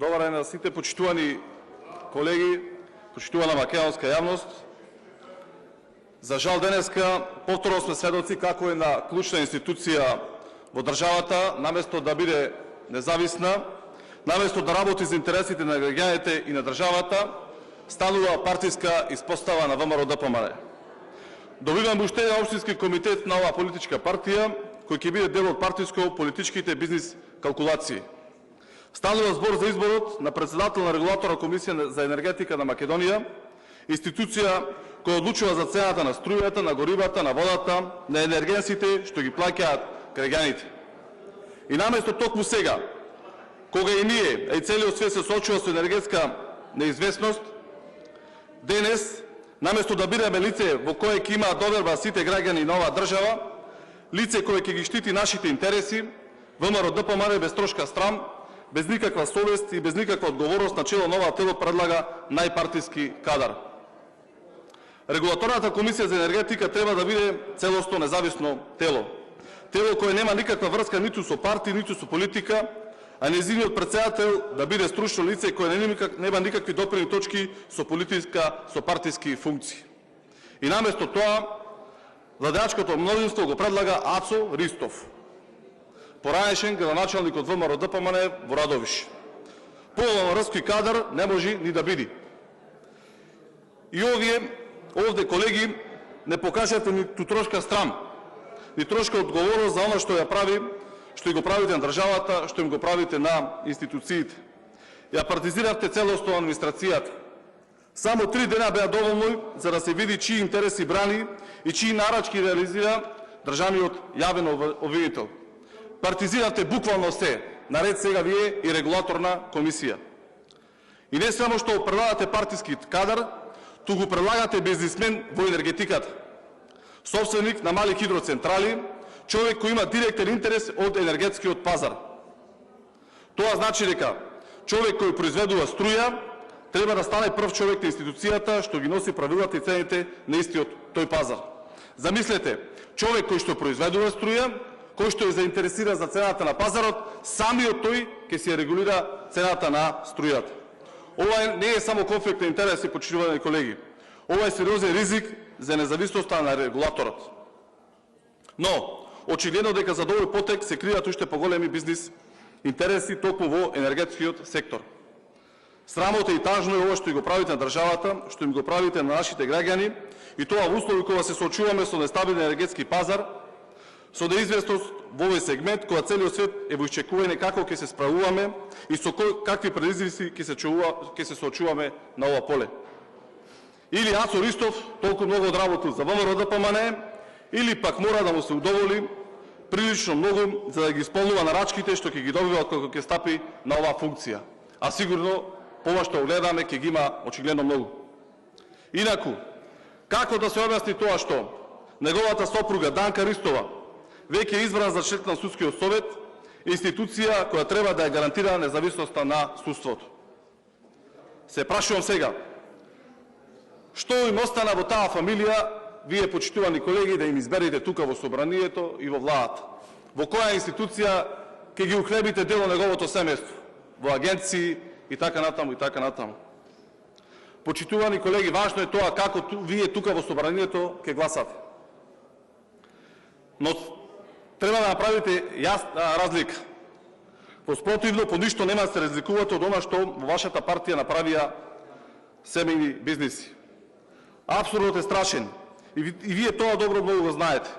Добар ден на сите почитувани колеги, почитувана македонска јавност. За жал денеска повторно сме сведоци како е на клучна институција во државата, наместо да биде независна, наместо да работи за интересите на граѓаните и на државата, станува партиска испостава на ВМРО-ДПМНЕ. Добивам уште општински комитет на оваа политичка партија, кој ќе биде дел од партиско-политичките бизнис калкулации. Станува збор за изборот на председател на регулаторна комисија за енергетика на Македонија, институција која одлучува за цената на струјата, на горивата, на водата, на енергенсите што ги плаќаат граѓаните. И наместо токму сега, кога и ние, а и целиот свет се соочува со енергетска неизвестност, денес, наместо да бидеме лице во кое ќе имаат доверба сите граѓани на оваа држава, лице кое ќе ги штити нашите интереси, ВМРО-ДПМНЕ без трошка срам, без никаква совест и без никаква одговорност на чело на оваа тело предлага најпартиски кадар. Регулаторната комисија за енергетика треба да биде целосно независно тело. Тело кое нема никаква врска ниту со партии, ниту со политика, а нејзиниот председател да биде стручно лице кое нема никакви допирни точки со политика, со партиски функции. И наместо тоа, владеачкото мнозинство го предлага Ацо Ристов, поранешен градоначалник од ВМРО-ДПМНЕ во Радовиш. По-врски кадар не може ни да биде. И овде колеги не покажете ниту трошка срам, ни трошка одговорност за оно што ја прави, што го правите на државата, што им го правите на институциите. Ја партизиравте целосно администрацијата. Само 3 дена беа доволни за да се види чии интереси брани и чии нарачки реализира државниот јавен обвинител. Партизиравте буквално се, наред сега вие и регулаторна комисија. И не само што предлагате партиски кадар, туку предлагате бизнисмен во енергетиката. Собственик на мали хидроцентрали, човек кој има директен интерес од енергетскиот пазар. Тоа значи дека човек кој произведува струја треба да стане прв човек на институцијата што ги носи правилата и цените на истиот тој пазар. Замислете, човек кој што произведува струја, кој што е заинтересиран за цената на пазарот, самиот тој ќе се регулира цената на струјата. Ова не е само конфликт на интереси, почитувани колеги. Ова е сериозен ризик за независноста на регулаторот. Но, очигледно дека за овој потек се кријат уште поголеми бизнис интереси токму во енергетскиот сектор. Срамота и тажно е ова што го правите на државата, што им го правите на нашите граѓани, и тоа во услови кога се соочуваме со нестабилен енергетски пазар, со неизвестност во овој сегмент, кога целиот свет е во исчекување како ќе се справуваме и со какви предизвици ќе се соочуваме на ова поле. Или Ацо Ристов толку многу одработил за ВМРО-ДПМНЕ, или пак мора да му се удоволи прилично многу за да ги исполнува нарачките што ќе ги добива кога ќе стапи на оваа функција. А сигурно ова што гледаме ќе ги има очигледно многу. Инаку, како да се објасни тоа што неговата сопруга Данка Ристова веќе е избрана за член на судскиот совет, институција која треба да ја гарантира независноста на судството? Се прашувам сега, што им остана во таа фамилија, вие почитувани колеги, да им изберете тука во собранието и во владата? Во која институција ќе ги ухлебите дел од неговото семејство? Во агенции и така натаму и така натаму. Почитувани колеги, важно е тоа како вие тука во собранието ќе гласате. Но треба да направите јасна разлика. Поспротивно, по ништо нема да се разликувате од она што во вашата партија направија семејни бизниси. Абсурдот е страшен. И вие тоа добро многу го знаете.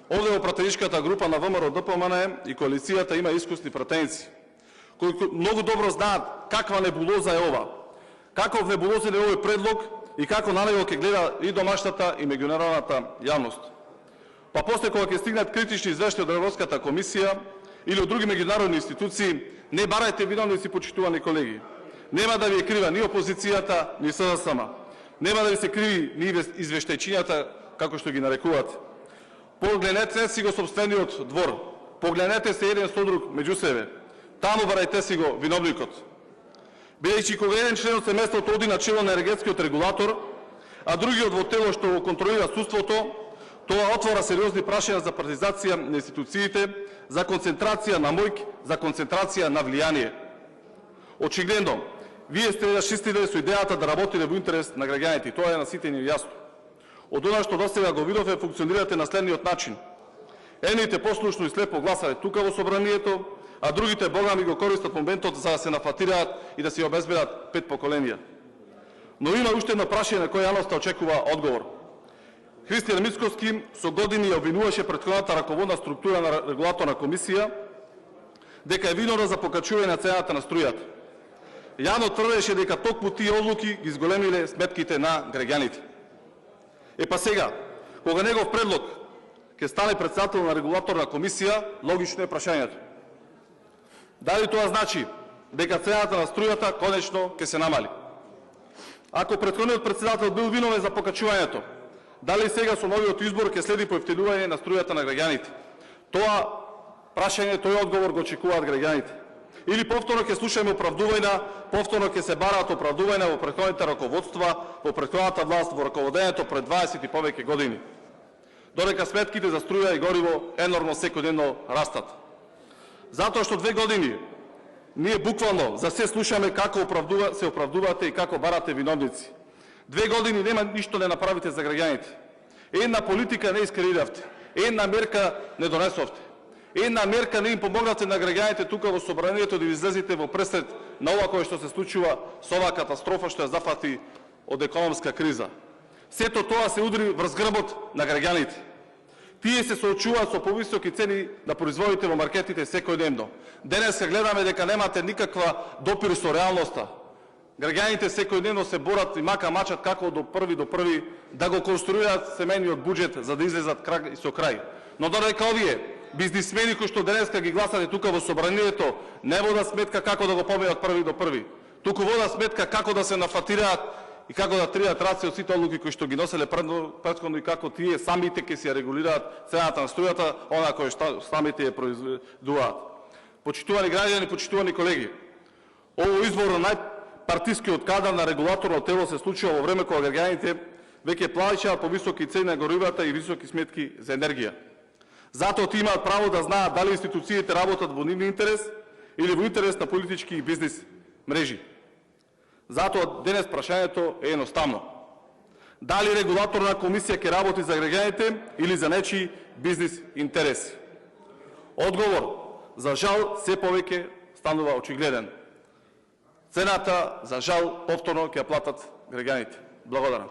Овде во пратеничката група на ВМРО-ДПМНЕ и коалицијата има искусни пратеници, кои многу добро знаат каква небулоза е ова, каков небулозен е овој предлог и како на него ќе гледа и домашната и меѓународната јавност. Па после кога ќе стигнат критични извештаи од Европската комисија или од други меѓународни институции, не барајте виновници, почитувани колеги. Нема да ви е крива ни опозицијата, ни СДСМ. Нема да ви се криви ни извештајчињата, како што ги нарекувате. Погледнете си го собствениот двор. Погледнете се еден со друг меѓу себе. Таму барајте си го виновникот. Бидејќи кога еден член од семејството оди на чело на енергетскиот регулатор, а другиот во тело што го контролира судството, тоа отвора сериозни прашања за партизација на институциите, за концентрација на моќ, за концентрација на влијание. Очигледно, вие сте расчистиле со идејата да работите во интерес на граѓаните, тоа е на сите ни јасно. Од она што досега го видове, функционирате на следниот начин. Едните послушно и слепо гласале тука во собранието, а другите богами го користат моментот за да се нафатираат и да се обезбедат 5 поколенија. Но има уште едно прашање на кој јавноста очекува одговор. Христијан Мицковски со години ја обвинуваше претходната раководна структура на регулаторна комисија дека е виновна за покачување на цената на струјата. Јавно тврдеше дека токму тие одлуки ги зголемиле сметките на граѓаните. Па сега, кога негов предлог ќе стане председател на регулаторна комисија, логично е прашањето. Дали тоа значи дека цената на струјата конечно ќе се намали? Ако претходниот председател бил виновен за покачувањето, дали сега со новиот избор ќе следи поевтинување на струјата на граѓаните? Тоа прашање, тој одговор го очекуваат граѓаните. Или повторно ќе слушаме оправдувања, повторно ќе се бараат оправдувања во претходните раководства, во претходната власт, во раководењето пред 20 и повеќе години. Додека сметките за струја и гориво енормно секојдневно растат. Затоа што 2 години ние буквално за се слушаме како се оправдувате и како барате виновници. 2 години нема ништо не направите за граѓаните. Една политика не искреиравте, една мерка не донесовте. Една мерка не им помогнате на граѓаните тука во собранието да излезете во пресред на ова кое што се случува со оваа катастрофа што ја зафати од економска криза. Сето тоа се удри врз грбот на граѓаните. Тие се соочуваат со повисоки цени на производите во маркетите секојдневно. Денеска гледаме дека немате никаква допир со реалноста. Граѓаните секојдневно се борат и мачат како до први да го конструираат семејниот буџет за да излезат со крај. Но додека овие бизнисмени кои што денеска ги гласате тука во собранието не водат сметка како да го победат први, туку водат сметка како да се нафатираат и како да тријат раце од сите одлуки кои што ги носеле претходно и како тие самите ќе се регулираат цената на струјата, она кој што самите ја произведуваат. Почитувани граѓани, почитувани колеги, ово избор на најпартискиот кадар на регулаторно тело се случува во време кога граѓаните веќе плаќаат по високи цени на горивата и високи сметки за енергија. Затоа тие имаат право да знаат дали институциите работат во нивен интерес или во интерес на политички и бизнис мрежи. Затоа денес прашањето е едноставно. Дали регулаторна комисија ќе работи за граѓаните или за нечии бизнис интереси? Одговор, за жал, се повеќе станува очигледен. Цената, за жал, повторно ќе платат граѓаните. Благодарам.